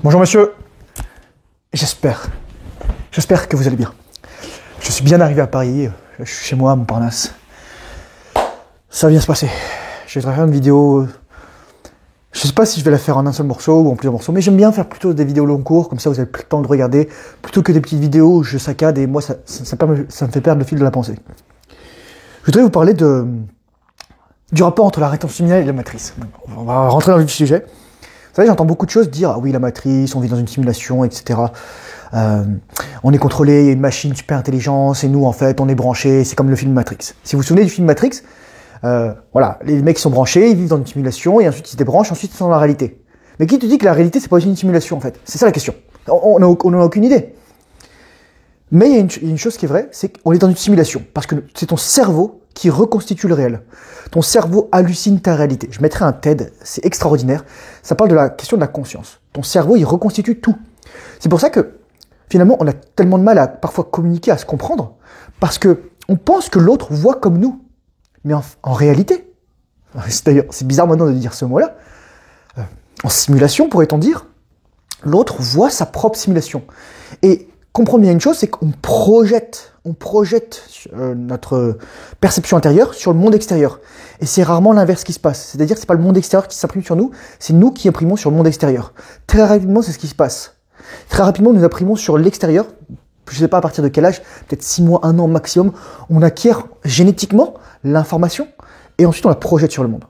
Bonjour monsieur, j'espère que vous allez bien. Je suis bien arrivé à Paris, je suis chez moi à Montparnasse. Ça va bien se passer. Je vais faire une vidéo, je sais pas si je vais la faire en un seul morceau ou en plusieurs morceaux, mais j'aime bien faire plutôt des vidéos long cours, comme ça vous avez plus le temps de regarder, plutôt que des petites vidéos où je saccade et moi ça me fait perdre le fil de la pensée. Je voudrais vous parler du rapport entre la rétention simulée et la matrice. On va rentrer dans le vif du sujet. Vous savez, j'entends beaucoup de choses dire « Ah oui, la matrice, on vit dans une simulation, etc. On est contrôlé, il y a une machine super intelligente, et nous, en fait, on est branchés, c'est comme le film Matrix. » Si vous vous souvenez du film Matrix, voilà, les mecs sont branchés, ils vivent dans une simulation, et ensuite ils se débranchent, ensuite ils sont dans la réalité. Mais qui te dit que la réalité, c'est pas aussi une simulation, en fait? C'est ça la question. On n'a aucune idée. Mais il y a une chose qui est vraie, c'est qu'on est dans une simulation, parce que c'est ton cerveau qui reconstitue le réel. Ton cerveau hallucine ta réalité. Je mettrai un TED, c'est extraordinaire. Ça parle de la question de la conscience. Ton cerveau, il reconstitue tout. C'est pour ça que, finalement, on a tellement de mal à parfois communiquer, à se comprendre, parce que on pense que l'autre voit comme nous. Mais en réalité, d'ailleurs, c'est bizarre maintenant de dire ce mot-là, en simulation, pourrait-on dire, l'autre voit sa propre simulation. Et comprendre bien une chose, c'est qu'on projette notre perception intérieure sur le monde extérieur. Et c'est rarement l'inverse qui se passe. C'est-à-dire que c'est pas le monde extérieur qui s'imprime sur nous, c'est nous qui imprimons sur le monde extérieur. Très rapidement, c'est ce qui se passe. Très rapidement, nous imprimons sur l'extérieur, je sais pas à partir de quel âge, peut-être 6 mois, 1 an maximum, on acquiert génétiquement l'information et ensuite on la projette sur le monde.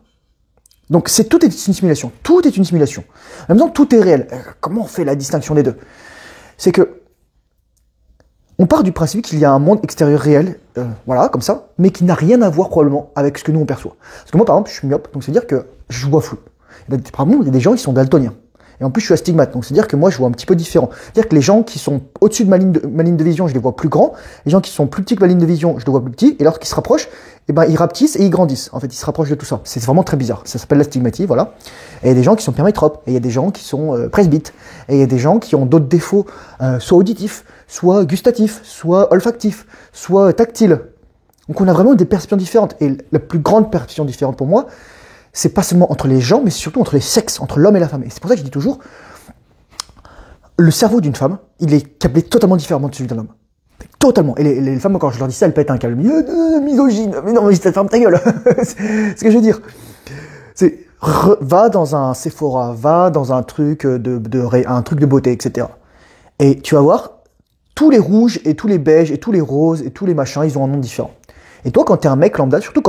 Donc tout est une simulation. Tout est une simulation. En même temps, tout est réel. Comment on fait la distinction des deux? C'est que on part du principe qu'il y a un monde extérieur réel, voilà, comme ça, mais qui n'a rien à voir probablement avec ce que nous on perçoit. Parce que moi, par exemple, je suis myope, donc c'est-à-dire que je vois flou. Par exemple, il y a des gens qui sont daltoniens. Et en plus, je suis astigmate, donc c'est-à-dire que moi, je vois un petit peu différent. C'est-à-dire que les gens qui sont au-dessus de ma ligne de vision, je les vois plus grands. Les gens qui sont plus petits que ma ligne de vision, je les vois plus petits. Et lorsqu'ils se rapprochent, eh ben, ils rapetissent et ils grandissent. En fait, ils se rapprochent de tout ça. C'est vraiment très bizarre. Ça s'appelle l'astigmatie, voilà. Et il y a des gens qui sont permétropes. Et il y a des gens qui sont presbytes. Et il y a des gens qui ont d'autres défauts, soit auditifs, soit gustatifs, soit olfactifs, soit tactiles. Donc on a vraiment des perceptions différentes. Et la plus grande perception différente pour moi, c'est pas seulement entre les gens, mais surtout entre les sexes, entre l'homme et la femme. Et c'est pour ça que je dis toujours, le cerveau d'une femme, il est câblé totalement différemment de celui d'un homme. Totalement. Et les femmes, quand je leur dis ça, elles pètent un câble. Misogyne. Mais non, mais ferme ta gueule. C'est ce que je veux dire. Va dans un Sephora, va dans un truc un truc de beauté, etc. Et tu vas voir, tous les rouges et tous les beiges et tous les roses et tous les machins, ils ont un nom différent. Et toi, quand t'es un mec lambda, surtout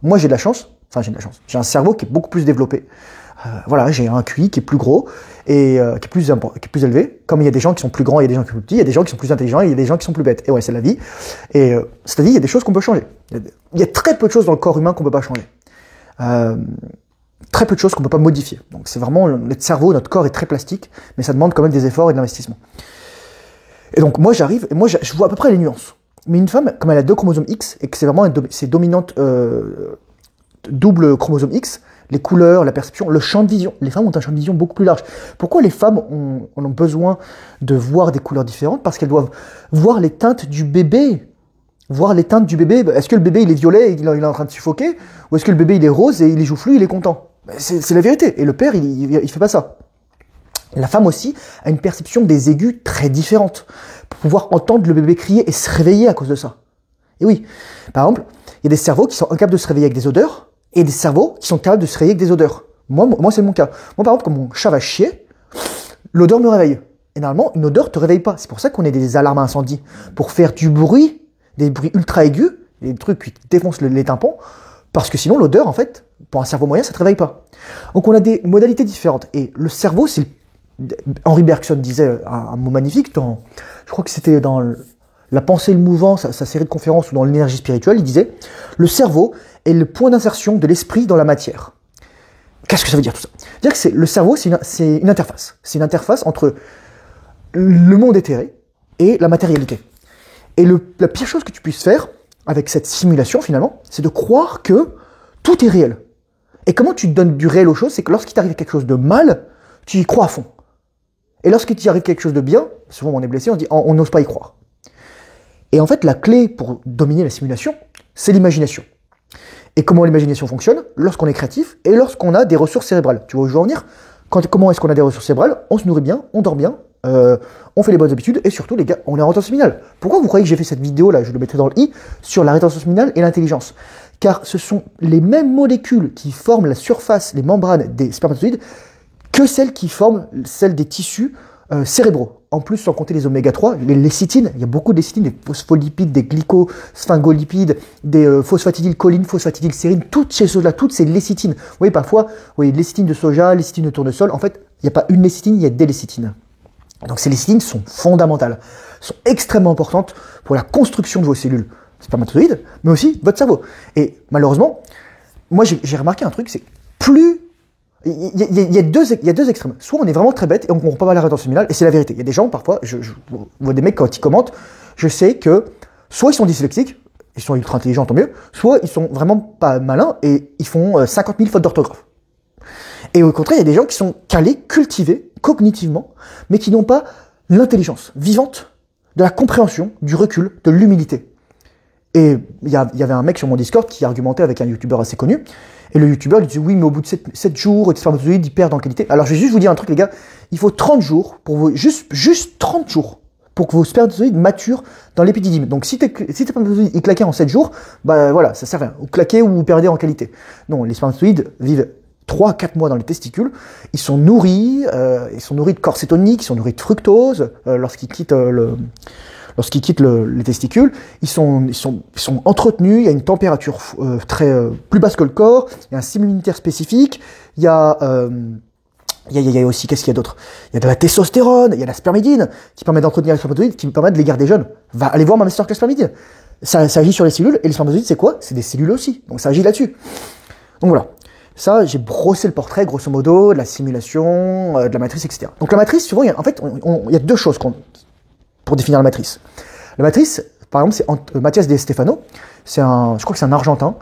moi j'ai de la chance, j'ai un cerveau qui est beaucoup plus développé. Voilà, j'ai un QI qui est plus gros et qui est plus élevé. Comme il y a des gens qui sont plus grands, il y a des gens qui sont plus petits, il y a des gens qui sont plus intelligents, et il y a des gens qui sont plus bêtes. Et ouais, c'est la vie. Et c'est-à-dire, il y a des choses qu'on peut changer. Il y a très peu de choses dans le corps humain qu'on peut pas changer. Très peu de choses qu'on peut pas modifier. Donc c'est vraiment notre cerveau, notre corps est très plastique, mais ça demande quand même des efforts et de l'investissement. Et donc moi j'arrive, et moi je vois à peu près les nuances. Mais une femme, comme elle a 2 chromosomes X, et que c'est vraiment c'est dominante double chromosome X, les couleurs, la perception, le champ de vision. Les femmes ont un champ de vision beaucoup plus large. Pourquoi les femmes ont besoin de voir des couleurs différentes? Parce qu'elles doivent voir les teintes du bébé. Voir les teintes du bébé. Est-ce que le bébé il est violet et il est en train de suffoquer? Ou est-ce que le bébé il est rose et il est joufflu, il est content? C'est la vérité. Et le père, il fait pas ça. La femme aussi a une perception des aigus très différente. Pour pouvoir entendre le bébé crier et se réveiller à cause de ça. Et oui, par exemple, il y a des cerveaux qui sont incapables de se réveiller avec des odeurs, et des cerveaux qui sont capables de se réveiller avec des odeurs. Moi c'est mon cas. Moi, par exemple, quand mon chat va chier, l'odeur me réveille. Et normalement, une odeur te réveille pas. C'est pour ça qu'on a des alarmes à incendie. Pour faire du bruit, des bruits ultra aigus, des trucs qui défoncent les tympans, parce que sinon, l'odeur, en fait, pour un cerveau moyen, ça te réveille pas. Donc, on a des modalités différentes. Et le cerveau, Henri Bergson disait un mot magnifique, je crois que c'était dans La pensée et le mouvement, sa série de conférences, ou dans l'énergie spirituelle, il disait « Le cerveau est le point d'insertion de l'esprit dans la matière ». Qu'est-ce que ça veut dire tout ça? C'est-à-dire que le cerveau, c'est une interface. C'est une interface entre le monde éthéré et la matérialité. Et la pire chose que tu puisses faire avec cette simulation, finalement, c'est de croire que tout est réel. Et comment tu donnes du réel aux choses? C'est que lorsqu'il t'arrive quelque chose de mal, tu y crois à fond. Et lorsqu'il t'y arrive quelque chose de bien, souvent on est blessé, on dit on n'ose pas y croire. Et en fait, la clé pour dominer la simulation, c'est l'imagination. Et comment l'imagination fonctionne? Lorsqu'on est créatif et lorsqu'on a des ressources cérébrales. Tu vois où je veux en venir? Comment est-ce qu'on a des ressources cérébrales? On se nourrit bien, on dort bien, on fait les bonnes habitudes, et surtout, les gars, on est en rétention séminale. Pourquoi vous croyez que j'ai fait cette vidéo-là, je le mettrai dans le i, sur la rétention séminale et l'intelligence? Car ce sont les mêmes molécules qui forment la surface, les membranes des spermatozoïdes, que celles qui forment celles des tissus cérébraux. En plus, sans compter les oméga 3, les lécithines, il y a beaucoup de lécithines, des phospholipides, des glycosphingolipides, des phosphatidylcholine, phosphatidylsérine, toutes ces choses-là, toutes ces lécithines. Vous voyez, parfois, vous voyez lécithine de soja, lécithine de tournesol. En fait, il n'y a pas une lécithine, il y a des lécithines. Donc ces lécithines sont fondamentales, sont extrêmement importantes pour la construction de vos cellules spermatozoïdes, mais aussi votre cerveau. Et malheureusement, moi j'ai remarqué un truc, c'est plus... Il y a deux extrêmes. Soit on est vraiment très bête et on comprend pas mal la rétention séminale, et c'est la vérité. Il y a des gens, parfois, je vois des mecs quand ils commentent, je sais que soit ils sont dyslexiques, ils sont ultra intelligents, tant mieux, soit ils sont vraiment pas malins et ils font 50 000 fautes d'orthographe. Et au contraire, il y a des gens qui sont calés, cultivés, cognitivement, mais qui n'ont pas l'intelligence vivante de la compréhension, du recul, de l'humilité. Et il y avait un mec sur mon Discord qui argumentait avec un youtubeur assez connu, et le youtubeur lui disait oui, mais au bout de 7 jours, les spermatozoïdes ils perdent en qualité. Alors je vais juste vous dire un truc, les gars, il faut 30 jours, pour vous, juste 30 jours, pour que vos spermatozoïdes maturent dans l'épididyme. Donc si tes spermatozoïdes ils claquaient en 7 jours, bah voilà, ça sert à rien. Vous claquez ou vous perdez en qualité. Non, les spermatozoïdes vivent 3 à 4 mois dans les testicules, ils sont nourris de corps cétonique, ils sont nourris de fructose lorsqu'ils quittent les testicules, ils sont entretenus, il y a une température plus basse que le corps, il y a un système immunitaire spécifique, il y a aussi, qu'est-ce qu'il y a d'autre? Il y a de la testostérone, il y a la spermidine, qui permet d'entretenir les spermatozoïdes, qui permet de les garder jeunes. Va aller voir ma masterclass spermidine. Ça agit sur les cellules, et les spermatozoïdes, c'est quoi? C'est des cellules aussi, donc ça agit là-dessus. Donc voilà. Ça, j'ai brossé le portrait, grosso modo, de la simulation, de la matrice, etc. Donc la matrice, souvent, il y a deux choses pour définir la matrice. La matrice, par exemple, c'est Mathias De Stefano, je crois que c'est un Argentin,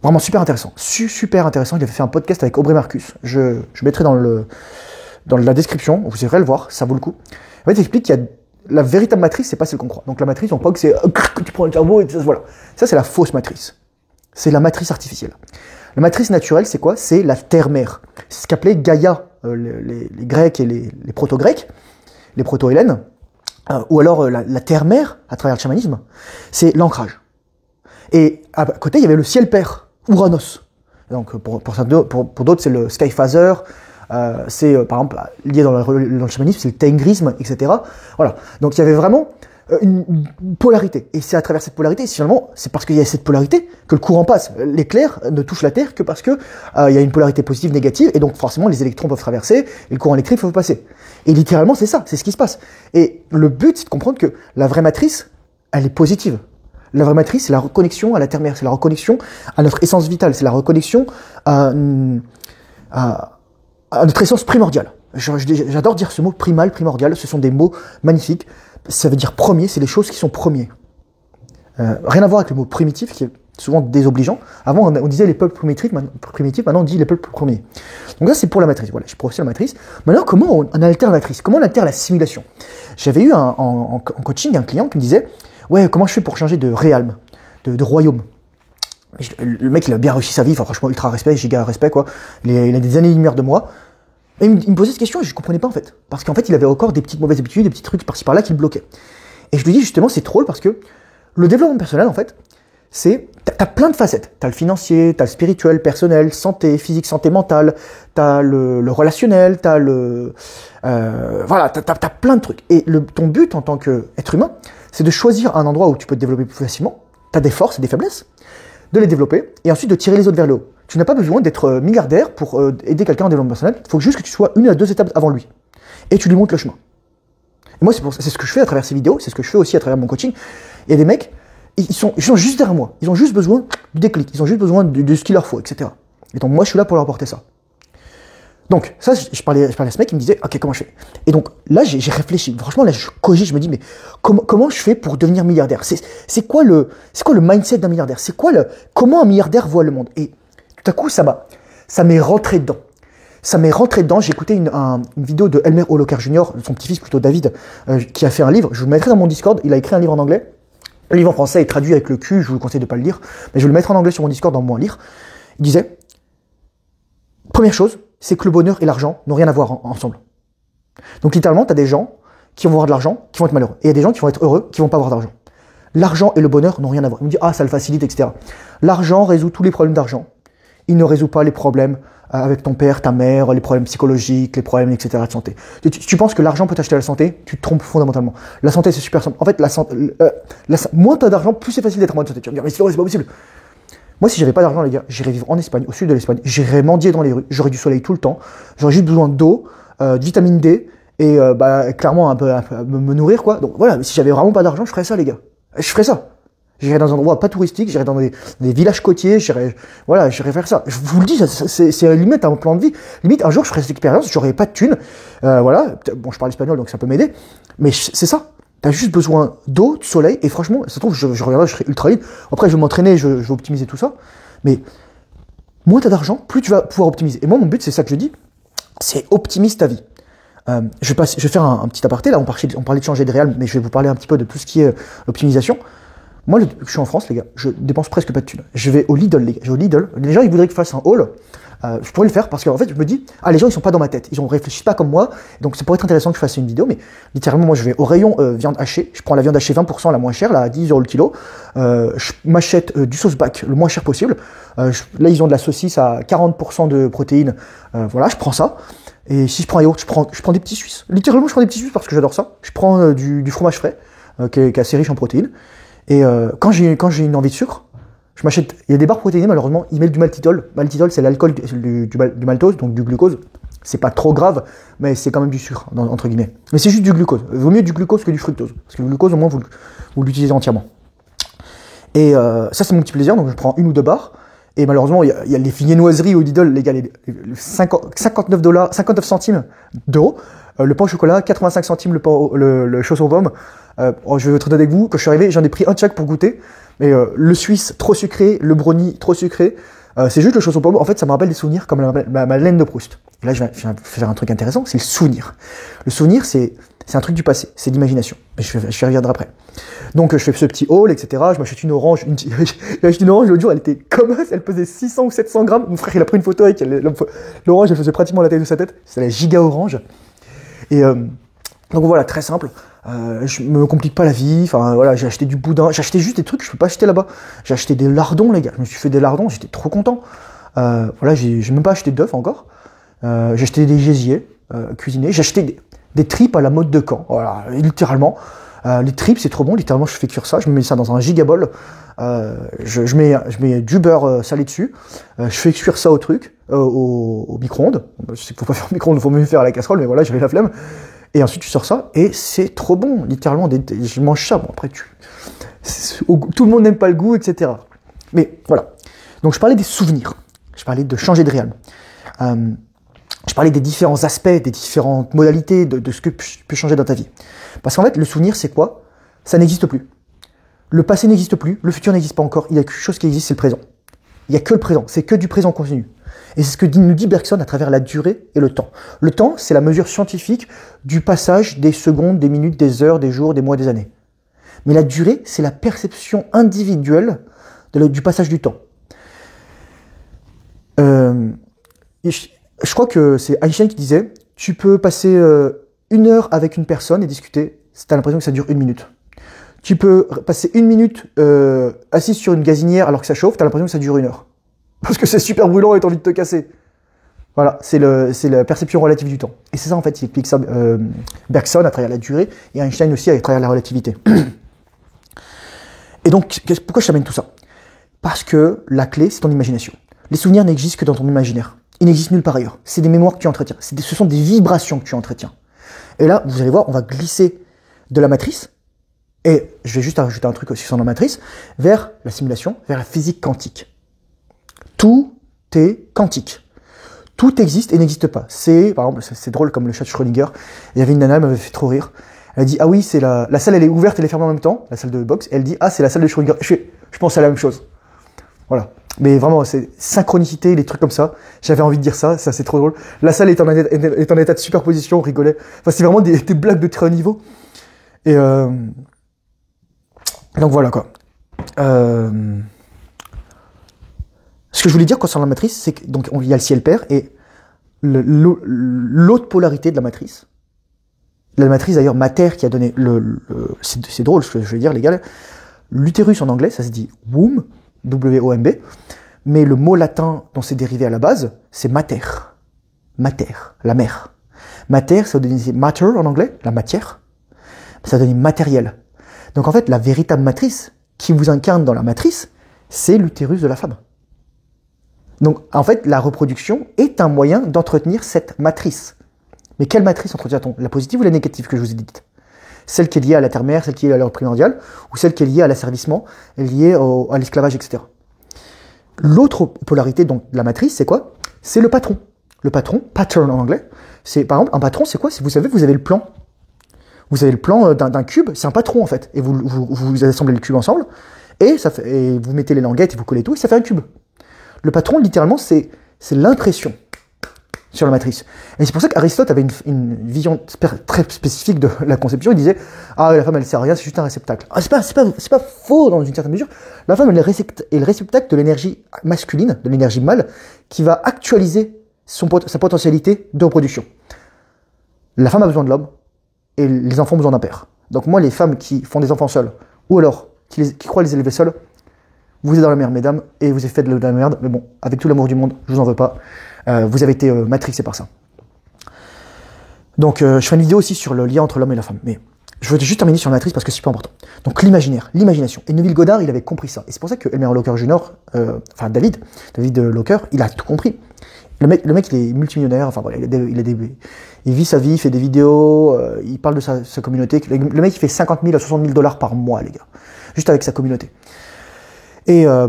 vraiment super intéressant. Super intéressant, il avait fait un podcast avec Aubrey Marcus. Je mettrai dans la description, vous irez le voir, ça vaut le coup. En fait, il explique qu'il y a la véritable matrice, c'est pas celle qu'on croit. Donc la matrice, on croit que c'est tu prends le cerveau et voilà. Ça, c'est la fausse matrice. C'est la matrice artificielle. La matrice naturelle, c'est quoi? C'est la terre-mère. C'est ce qu'appelaient Gaïa, les Grecs et les proto-Grecs, les proto-Hellènes, ou alors la terre-mère, à travers le chamanisme, c'est l'ancrage. Et à côté, il y avait le ciel-père, Uranos. Donc pour d'autres, c'est le Skyphaser, c'est par exemple, lié dans le chamanisme, c'est le Tengrisme, etc. Voilà. Donc il y avait vraiment une polarité. Et c'est à travers cette polarité, finalement, c'est parce qu'il y a cette polarité que le courant passe. L'éclair ne touche la Terre que parce que il y a une polarité positive, négative, et donc forcément les électrons peuvent traverser, et le courant électrique peut passer. Et littéralement, c'est ça, c'est ce qui se passe. Et le but, c'est de comprendre que la vraie matrice, elle est positive. La vraie matrice, c'est la reconnexion à la terre-mère, c'est la reconnexion à notre essence vitale, c'est la reconnexion à notre essence primordiale. J'adore dire ce mot primal, primordial, ce sont des mots magnifiques. Ça veut dire premier, c'est les choses qui sont premiers. Rien à voir avec le mot primitif, qui est souvent désobligeant. Avant, on disait les peuples primitifs, maintenant on dit les peuples premiers. Donc là, c'est pour la matrice. Voilà, j'ai professé la matrice. Maintenant, comment on altère la matrice? Comment on altère la simulation? J'avais eu en coaching un client qui me disait « Ouais, comment je fais pour changer de realm, de royaume ?» Le mec, il a bien réussi sa vie, enfin, franchement, ultra respect, giga respect, quoi. Il a des années-lumière de moi. Et il me posait cette question et je ne comprenais pas en fait. Parce qu'en fait, il avait encore des petites mauvaises habitudes, des petits trucs par-ci par-là qui le bloquaient. Et je lui dis justement, c'est drôle parce que le développement personnel, en fait, t'as plein de facettes. T'as le financier, t'as le spirituel, personnel, santé, physique, santé mentale, t'as le relationnel, t'as voilà, t'as plein de trucs. Et ton but en tant qu'être humain, c'est de choisir un endroit où tu peux te développer plus facilement. T'as des forces et des faiblesses, de les développer et ensuite de tirer les autres vers le haut. Tu n'as pas besoin d'être milliardaire pour aider quelqu'un en développement personnel. Il faut juste que tu sois 1 à 2 étapes avant lui. Et tu lui montres le chemin. Et moi, c'est ce que je fais à travers ces vidéos, c'est ce que je fais aussi à travers mon coaching. Il y a des mecs, ils sont juste derrière moi. Ils ont juste besoin du déclic. Ils ont juste besoin de ce qu'il leur faut, etc. Et donc, moi, je suis là pour leur apporter ça. Donc, ça, je parlais à ce mec, il me disait, OK, comment je fais? Et donc, là, j'ai réfléchi. Franchement, là, je cogite, je me dis, mais comment je fais pour devenir milliardaire? C'est quoi le mindset d'un milliardaire? Comment un milliardaire voit le monde? Et tout à coup, ça m'est rentré dedans. J'ai écouté une vidéo de Elmer Holocar Jr., son petit-fils plutôt David, qui a fait un livre. Je vous le mettrai dans mon Discord. Il a écrit un livre en anglais. Le livre en français est traduit avec le cul. Je vous conseille de ne pas le lire. Mais je vais le mettre en anglais sur mon Discord dans mon lire. Il disait, première chose, c'est que le bonheur et l'argent n'ont rien à voir ensemble. Donc littéralement, tu as des gens qui vont avoir de l'argent, qui vont être malheureux. Et il y a des gens qui vont être heureux, qui vont pas avoir d'argent. L'argent et le bonheur n'ont rien à voir. Il me dit, ah, ça le facilite, etc. L'argent résout tous les problèmes d'argent. Il ne résout pas les problèmes avec ton père, ta mère, les problèmes psychologiques, les problèmes, etc. de santé. Tu penses que l'argent peut t'acheter la santé, tu te trompes fondamentalement. La santé, c'est super simple. En fait, moins t'as d'argent, plus c'est facile d'être en bonne santé. Tu vas me dire, mais c'est pas possible. Moi, si j'avais pas d'argent, les gars, j'irais vivre en Espagne, au sud de l'Espagne, j'irais mendier dans les rues, j'aurais du soleil tout le temps, j'aurais juste besoin d'eau, de vitamine D, et clairement un peu me nourrir, quoi. Donc voilà, si j'avais vraiment pas d'argent, je ferais ça, les gars. Je ferais ça. J'irais dans un endroit pas touristique, j'irais dans des villages côtiers, j'irais faire ça. Je vous le dis, c'est limite un plan de vie. Limite, un jour, je ferais cette expérience, j'aurais pas de thunes, voilà. Bon, je parle espagnol, donc ça peut m'aider, mais c'est ça. T'as juste besoin d'eau, de soleil, et franchement, ça se trouve, je reviendrai, je serai ultra libre. Après, je vais m'entraîner, je vais optimiser tout ça, mais moins t'as d'argent, plus tu vas pouvoir optimiser. Et moi, mon but, c'est ça que je dis, c'est optimise ta vie. Je vais faire un petit aparté, là, on parlait de changer de réel, mais je vais vous parler un petit peu de tout ce qui est l'optimisation. Moi, je suis en France, les gars, je dépense presque pas de thunes. Je vais au Lidl, les gars. Je vais au Lidl. Les gens, ils voudraient que je fasse un haul. Je pourrais le faire parce qu'en fait, je me dis, les gens, ils sont pas dans ma tête. Ils ne réfléchissent pas comme moi. Donc, ça pourrait être intéressant que je fasse une vidéo. Mais littéralement, moi, je vais au rayon viande hachée. Je prends la viande hachée 20%, la moins chère, là, à 10 € le kilo. Je m'achète du sauce bac le moins cher possible. Là, ils ont de la saucisse à 40% de protéines. Voilà, je prends ça. Et si je prends un yaourt, je prends des petits Suisses. Littéralement, je prends des petits Suisses parce que j'adore ça. Je prends du fromage frais, qui est assez riche en protéines. Et quand j'ai une envie de sucre, je m'achète. Il y a des barres protéinées, malheureusement, ils mettent du maltitol. Maltitol, c'est l'alcool du maltose, donc du glucose. C'est pas trop grave, mais c'est quand même du sucre, entre guillemets. Mais c'est juste du glucose. Vaut mieux du glucose que du fructose. Parce que le glucose, au moins, vous l'utilisez entièrement. Et ça, c'est mon petit plaisir, donc je prends une ou deux barres. Et malheureusement, il y a les viennoiseries au Lidl, les gars, 59 centimes d'euros. Le pain au chocolat, 85 centimes le chausson aux pommes. Je vais être honnête avec vous, quand je suis arrivé, j'en ai pris un de chaque pour goûter. Mais le suisse, trop sucré, le brownie, trop sucré. C'est juste le chausson aux pommes. En fait, ça me rappelle des souvenirs comme ma laine de Proust. Et là, je vais faire un truc intéressant, c'est le souvenir. Le souvenir, c'est un truc du passé, c'est l'imagination. Je reviendrai après. Donc, je fais ce petit haul, etc. Je m'achète une orange. J'ai acheté une orange l'autre jour, elle était comme ça, elle pesait 600 ou 700 grammes. Mon frère, il a pris une photo avec l'orange, elle faisait pratiquement la taille de sa tête. C'est la giga orange. Et donc voilà, très simple. Je me complique pas la vie. Enfin voilà, j'ai acheté du boudin. J'ai acheté juste des trucs que je peux pas acheter là-bas. J'ai acheté des lardons, les gars. Je me suis fait des lardons. J'étais trop content. Voilà, j'ai même pas acheté d'œufs encore. J'ai acheté des gésiers cuisinés. J'ai acheté des tripes à la mode de Caen. Voilà, littéralement. Les tripes, c'est trop bon. Littéralement, je fais cuire ça. Je me mets ça dans un gigabol. Je mets du beurre salé dessus. Je fais cuire ça au micro-ondes. Faut pas faire au micro-ondes, faut mieux faire à la casserole, mais voilà, j'avais la flemme. Et ensuite, tu sors ça, et c'est trop bon. Littéralement, je mange ça. Bon, après, tout le monde n'aime pas le goût, etc. Mais voilà. Donc, je parlais des souvenirs. Je parlais de changer de réel. Je parlais des différents aspects, des différentes modalités de ce que tu peux changer dans ta vie. Parce qu'en fait, le souvenir, c'est quoi? Ça n'existe plus. Le passé n'existe plus, le futur n'existe pas encore. Il y a quelque chose qui existe, c'est le présent. Il n'y a que le présent, c'est que du présent continu. Et c'est ce que nous dit Bergson à travers la durée et le temps. Le temps, c'est la mesure scientifique du passage des secondes, des minutes, des heures, des jours, des mois, des années. Mais la durée, c'est la perception individuelle du passage du temps. Je crois que c'est Einstein qui disait, tu peux passer 1 heure avec une personne et discuter, t'as l'impression que ça dure 1 minute. Tu peux passer 1 minute assis sur une gazinière alors que ça chauffe, t'as l'impression que ça dure 1 heure. Parce que c'est super brûlant et t'as envie de te casser. Voilà, c'est la perception relative du temps. Et c'est ça en fait, il explique ça Bergson à travers la durée et Einstein aussi à travers la relativité. Et donc, pourquoi je t'amène tout ça? Parce que la clé, c'est ton imagination. Les souvenirs n'existent que dans ton imaginaire. Ils n'existent nulle part ailleurs. C'est des mémoires que tu entretiens. Ce sont des vibrations que tu entretiens. Et là, vous allez voir, on va glisser de la matrice, et je vais juste rajouter un truc aussi sur la matrice, vers la simulation, vers la physique quantique. Tout est quantique. Tout existe et n'existe pas. Par exemple, c'est drôle comme le chat de Schrödinger. Il y avait une nana, elle m'avait fait trop rire. Elle a dit, ah oui, c'est la salle, elle est ouverte, elle est fermée en même temps, la salle de boxe. Elle dit, ah, c'est la salle de Schrödinger. Je pense à la même chose. Voilà. Mais vraiment, c'est synchronicité, les trucs comme ça. J'avais envie de dire ça, c'est trop drôle. La salle est en état de superposition, on rigolait. Enfin, c'est vraiment des blagues de très haut niveau. Et donc voilà quoi. Ce que je voulais dire concernant la matrice, c'est que donc il y a le ciel pair et l'autre polarité de la matrice. La matrice d'ailleurs Mater qui a donné c'est drôle ce que je vais dire les gars. L'utérus en anglais ça se dit womb, W-O-M-B, mais le mot latin dont c'est dérivé à la base c'est mater. Mater, la mère. Mater ça veut dire matter en anglais, la matière. Ça veut dire matériel. Donc en fait la véritable matrice qui vous incarne dans la matrice c'est l'utérus de la femme. Donc en fait la reproduction est un moyen d'entretenir cette matrice. Mais quelle matrice entretient-on? La positive ou la négative que je vous ai dite? Celle qui est liée à la terre-mère, celle qui est liée à l'ordre primordial, ou celle qui est liée à l'asservissement, liée à l'esclavage, etc. L'autre polarité donc, de la matrice, c'est quoi? C'est le patron. Le patron, pattern en anglais, c'est par exemple, un patron, c'est quoi? Si vous savez, vous avez le plan. Vous avez le plan d'un cube, c'est un patron en fait. Et vous assemblez le cube ensemble, et vous mettez les languettes et vous collez tout, et ça fait un cube. Le patron, littéralement, c'est l'impression sur la matrice. Et c'est pour ça qu'Aristote avait une vision très spécifique de la conception. Il disait ah la femme elle sert à rien, c'est juste un réceptacle. Ah, c'est pas faux dans une certaine mesure. La femme elle est le réceptacle de l'énergie masculine, de l'énergie mâle, qui va actualiser sa potentialité de reproduction. La femme a besoin de l'homme et les enfants ont besoin d'un père. Donc moi les femmes qui font des enfants seules ou alors qui croient les élever seules, vous êtes dans la merde, mesdames, et vous êtes fait de la merde, mais bon, avec tout l'amour du monde, je vous en veux pas. Vous avez été matrixé par ça. Donc, je fais une vidéo aussi sur le lien entre l'homme et la femme, mais je veux juste terminer sur la matrice parce que c'est super important. Donc, l'imaginaire, l'imagination. Et Neville Goddard, il avait compris ça. Et c'est pour ça que Elmer Locker Jr., David Locker, il a tout compris. Le mec, il est multimillionnaire, enfin voilà, il vit sa vie, il fait des vidéos, il parle de sa communauté. Le mec, il fait 50 000 à 60 000 $ par mois, les gars. Juste avec sa communauté. Et le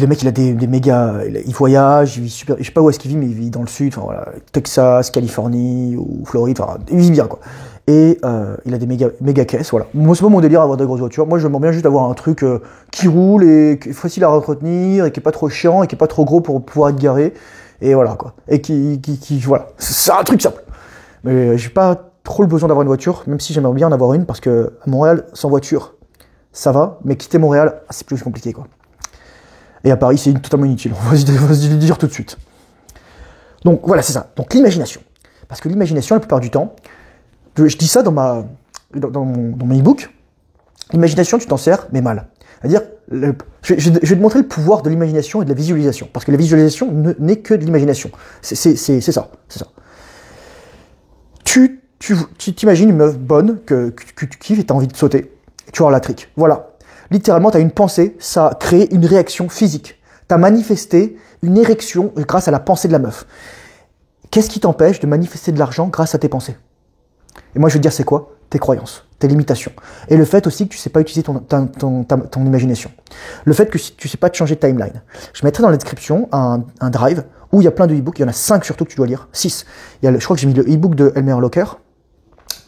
mec, il a des méga, il voyage, il vit super, je sais pas où est-ce qu'il vit, mais il vit dans le sud, enfin voilà, Texas, Californie ou Floride, enfin, il vit bien quoi. Et il a des méga caisses, voilà. Moi, c'est pas mon délire avoir des grosses voitures. Moi, j'aimerais bien juste avoir un truc qui roule et qui est facile à entretenir et qui est pas trop chiant et qui est pas trop gros pour pouvoir être garé. Et voilà quoi. Et qui voilà, c'est un truc simple. Mais j'ai pas trop le besoin d'avoir une voiture, même si j'aimerais bien en avoir une parce que à Montréal, sans voiture, ça va, mais quitter Montréal, c'est plus compliqué, quoi. Et à Paris, c'est totalement inutile. On va se le dire tout de suite. Donc, voilà, c'est ça. Donc, l'imagination. Parce que l'imagination, la plupart du temps, je dis ça dans mon e-book, l'imagination, tu t'en sers, mais mal. C'est-à-dire, je vais te montrer le pouvoir de l'imagination et de la visualisation. Parce que la visualisation n'est que de l'imagination. C'est ça. Tu t'imagines une meuf bonne que tu kiffes et tu as envie de sauter. Tu vas avoir la trick. Voilà. Littéralement, tu as une pensée, ça a créé une réaction physique. Tu as manifesté une érection grâce à la pensée de la meuf. Qu'est-ce qui t'empêche de manifester de l'argent grâce à tes pensées? Et moi, je veux te dire, c'est quoi? Tes croyances, tes limitations. Et le fait aussi que tu ne sais pas utiliser ton imagination. Le fait que tu ne sais pas te changer de timeline. Je mettrai dans la description un drive où il y a plein de e-books. Il y en a 5 surtout que tu dois lire. 6. Je crois que j'ai mis le e-book de Elmer Locker,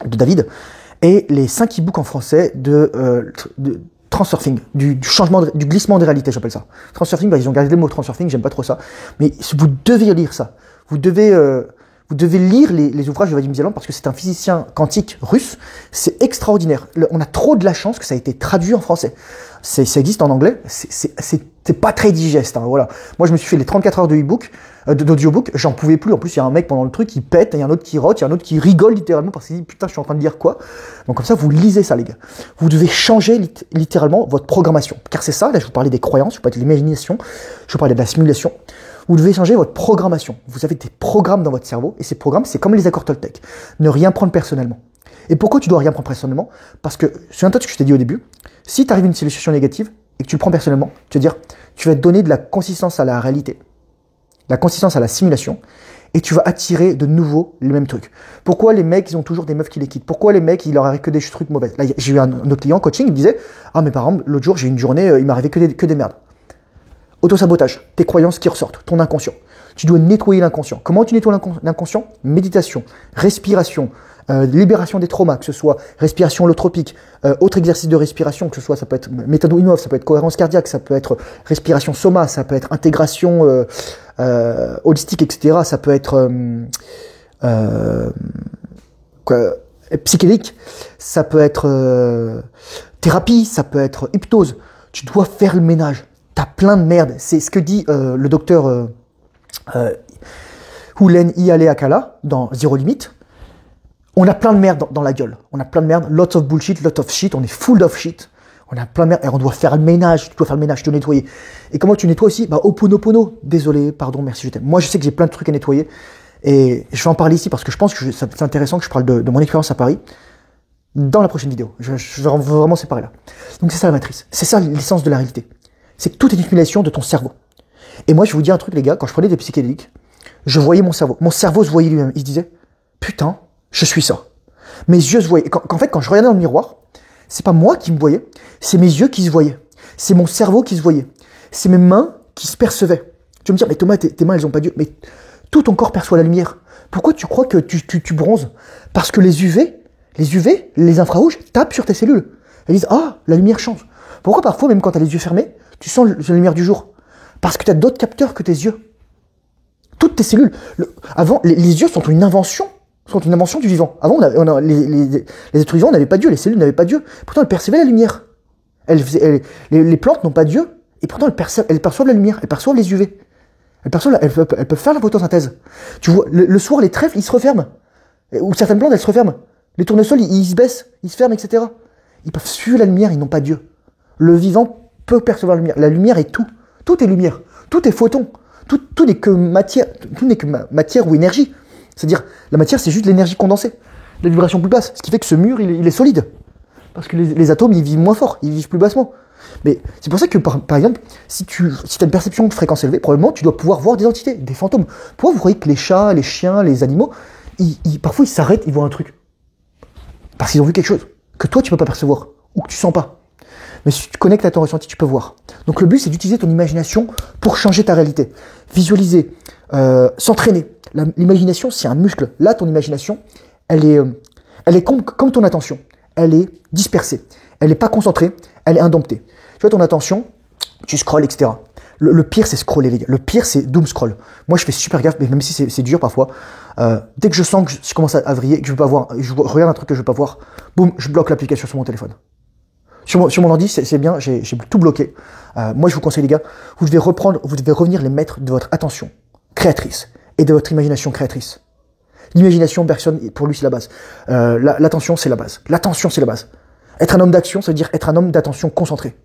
de David, et les 5 e-books en français de transurfing, du changement, du glissement des réalités, j'appelle ça. Transurfing, ils ont gardé le mot transurfing, j'aime pas trop ça. Mais vous devez lire ça. Vous devez lire les ouvrages de Vadim Zeland parce que c'est un physicien quantique russe. C'est extraordinaire. On a trop de la chance que ça a été traduit en français. Ça existe en anglais. C'est pas très digeste. Hein, voilà. Moi, je me suis fait les 34 heures de e-book, d'audiobook. J'en pouvais plus. En plus, il y a un mec pendant le truc qui pète, il y a un autre qui rote, il y a un autre qui rigole littéralement parce qu'il dit putain, je suis en train de lire quoi. Donc comme ça, vous lisez ça, les gars. Vous devez changer littéralement votre programmation. Car c'est ça. Là, je vous parlais des croyances, je vous parlais de l'imagination, je vous parlais de la simulation. Vous devez changer votre programmation. Vous avez des programmes dans votre cerveau et ces programmes, c'est comme les accords Toltec. Ne rien prendre personnellement. Et pourquoi tu dois rien prendre personnellement? Parce que, souviens-toi de ce que je t'ai dit au début, si tu arrives à une situation négative et que tu le prends personnellement, tu vas dire, tu vas donner de la consistance à la réalité, de la consistance à la simulation, et tu vas attirer de nouveau les mêmes trucs. Pourquoi les mecs, ils ont toujours des meufs qui les quittent? Pourquoi les mecs, il leur arrive que des trucs mauvais? Là, j'ai eu un autre client coaching, il me disait, ah mais par exemple, l'autre jour, j'ai eu une journée, il m'est arrivé que des merdes. Autosabotage, tes croyances qui ressortent, ton inconscient. Tu dois nettoyer l'inconscient. Comment tu nettoies l'inconscient? Méditation, respiration, libération des traumas, que ce soit respiration holotropique, autre exercice de respiration, que ce soit, ça peut être méthode Wim Hof, ça peut être cohérence cardiaque, ça peut être respiration soma, ça peut être intégration holistique, etc. Ça peut être psychédélique, ça peut être thérapie, ça peut être hypnose. Tu dois faire le ménage. T'as plein de merde. C'est ce que dit le docteur Hulen Iale Akala, dans Zero Limit. On a plein de merde dans la gueule. On a plein de merde, lots of bullshit, lot of shit, on est full of shit. On a plein de merde et on doit faire le ménage, tu dois faire le ménage, te nettoyer. Et comment tu nettoies aussi? Bah, Ho'oponopono. Désolé, pardon, merci, je t'aime. Moi, je sais que j'ai plein de trucs à nettoyer et je vais en parler ici parce que je pense que c'est intéressant que je parle de mon expérience à Paris dans la prochaine vidéo. Je vais vraiment séparer là. Donc, c'est ça la matrice. C'est ça l'essence de la réalité. C'est que tout est une simulation de ton cerveau. Et moi, je vais vous dire un truc, les gars, quand je prenais des psychédéliques, je voyais mon cerveau. Mon cerveau se voyait lui-même. Il se disait, putain, je suis ça. Mes yeux se voyaient. En fait, quand je regardais dans le miroir, c'est pas moi qui me voyais, c'est mes yeux qui se voyaient. C'est mon cerveau qui se voyait. C'est mes mains qui se percevaient. Tu vas me dire, mais Thomas, tes mains, elles ont pas Dieu. Mais tout ton corps perçoit la lumière. Pourquoi tu crois que tu bronzes? Parce que les UV, les infrarouges, tapent sur tes cellules. Elles disent, ah, la lumière change. Pourquoi parfois, même quand tu as les yeux fermés, tu sens la lumière du jour? Parce que tu as d'autres capteurs que tes yeux. Toutes tes cellules. Avant, les yeux sont une invention du vivant. Avant, les êtres vivants n'avaient pas Dieu, les cellules n'avaient pas Dieu. Pourtant, elles percevaient la lumière. Les plantes n'ont pas Dieu, et pourtant, elles perçoivent la lumière, elles perçoivent les UV. Elles peuvent faire la photosynthèse. Tu vois, le soir, les trèfles, ils se referment. Ou certaines plantes, elles se referment. Les tournesols, ils se baissent, ils se ferment, etc. Ils peuvent suivre la lumière, ils n'ont pas Dieu. Le vivant peut percevoir la lumière. La lumière est tout. Tout est lumière. Tout est photon. Tout n'est que matière. Tout n'est que matière ou énergie. C'est-à-dire, la matière, c'est juste l'énergie condensée, la vibration plus basse. Ce qui fait que ce mur, il est solide. Parce que les atomes, ils vivent moins fort, ils vivent plus bassement. Mais c'est pour ça que, par exemple, si tu as une perception de fréquence élevée, probablement, tu dois pouvoir voir des entités, des fantômes. Pourquoi vous croyez que les chats, les chiens, les animaux, parfois, ils s'arrêtent, ils voient un truc? Parce qu'ils ont vu quelque chose que toi, tu peux pas percevoir, ou que tu sens pas. Mais si tu connectes à ton ressenti, tu peux voir. Donc le but, c'est d'utiliser ton imagination pour changer ta réalité. Visualiser, s'entraîner. L'imagination, c'est un muscle. Là, ton imagination, elle est comme ton attention. Elle est dispersée. Elle n'est pas concentrée. Elle est indomptée. Tu vois, ton attention, tu scrolles, etc. Le pire, c'est scroller, les gars. Le pire, c'est doom scroll. Moi, je fais super gaffe, mais même si c'est dur parfois. Dès que je sens que je commence à vriller, que je veux pas voir, je regarde un truc que je veux pas voir, boum, je bloque l'application sur mon téléphone. Sur mon ordi, c'est bien, j'ai tout bloqué. Moi, je vous conseille, les gars, vous devez revenir les maîtres de votre attention créatrice et de votre imagination créatrice. L'imagination, personne, pour lui, c'est la base. L'attention, c'est la base. L'attention, c'est la base. Être un homme d'action, ça veut dire être un homme d'attention concentrée.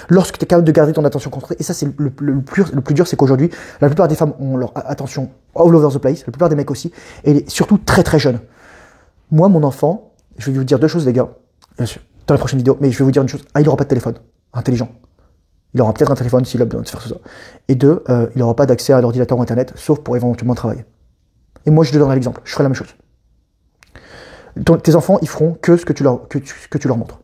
Lorsque tu es capable de garder ton attention concentrée, et ça, c'est le plus dur, c'est qu'aujourd'hui, la plupart des femmes ont leur attention all over the place, la plupart des mecs aussi, et surtout très très jeunes. Moi, mon enfant, je vais vous dire deux choses, les gars, bien sûr, dans la prochaine vidéo, mais je vais vous dire une chose. Un, il n'aura pas de téléphone intelligent. Il aura peut-être un téléphone s'il a besoin de faire ça. Et deux, il n'aura pas d'accès à l'ordinateur ou Internet, sauf pour éventuellement travailler. Et moi, je te donnerai l'exemple. Je ferai la même chose. Tes enfants, ils feront que ce que tu leur montres.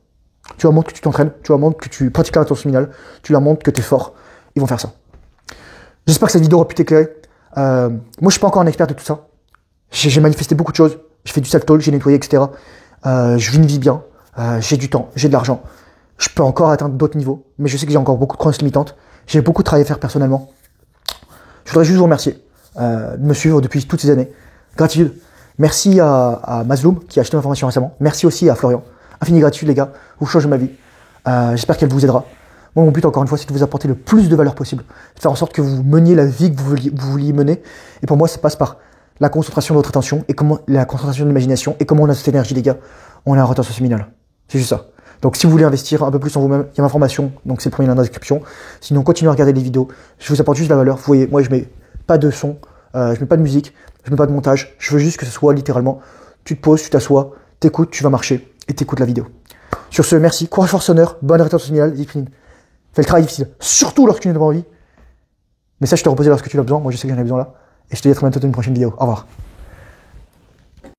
Tu leur montres que tu t'entraînes, tu leur montres que tu pratiques la natation séminale, tu leur montres que tu es fort. Ils vont faire ça. J'espère que cette vidéo aura pu t'éclairer. Moi, je suis pas encore un expert de tout ça. J'ai manifesté beaucoup de choses. J'ai fait du self-talk, j'ai nettoyé, etc. Je vis une vie bien. J'ai du temps, j'ai de l'argent. Je peux encore atteindre d'autres niveaux, mais je sais que j'ai encore beaucoup de croyances limitantes. J'ai beaucoup de travail à faire personnellement. Je voudrais juste vous remercier de me suivre depuis toutes ces années. Gratitude. Merci à Mazloum qui a acheté ma formation récemment. Merci aussi à Florian. Infinie gratitude, les gars. Vous changez ma vie. J'espère qu'elle vous aidera. Moi, mon but, encore une fois, c'est de vous apporter le plus de valeur possible. De faire en sorte que vous meniez la vie que vous vouliez mener. Et pour moi, ça passe par la concentration de votre attention et la concentration de l'imagination. Et comment on a cette énergie, les gars? On a un rotation séminale. C'est juste ça. Donc, si vous voulez investir un peu plus en vous-même, il y a ma formation. Donc, c'est le premier lien dans la description. Sinon, continuez à regarder les vidéos. Je vous apporte juste la valeur. Vous voyez, moi, je mets pas de son. Je mets pas de musique. Je mets pas de montage. Je veux juste que ce soit littéralement, tu te poses, tu t'assois, t'écoutes, tu vas marcher et t'écoutes la vidéo. Sur ce, merci. Courage, force, honneur. Bonne rotation séminale. Discipline. Fais le travail difficile. Surtout lorsque tu n'as pas envie. Mais ça, je te reposer lorsque tu as besoin. Moi, je sais que j'en ai besoin là. Et je te dis à très bientôt dans une prochaine vidéo. Au revoir.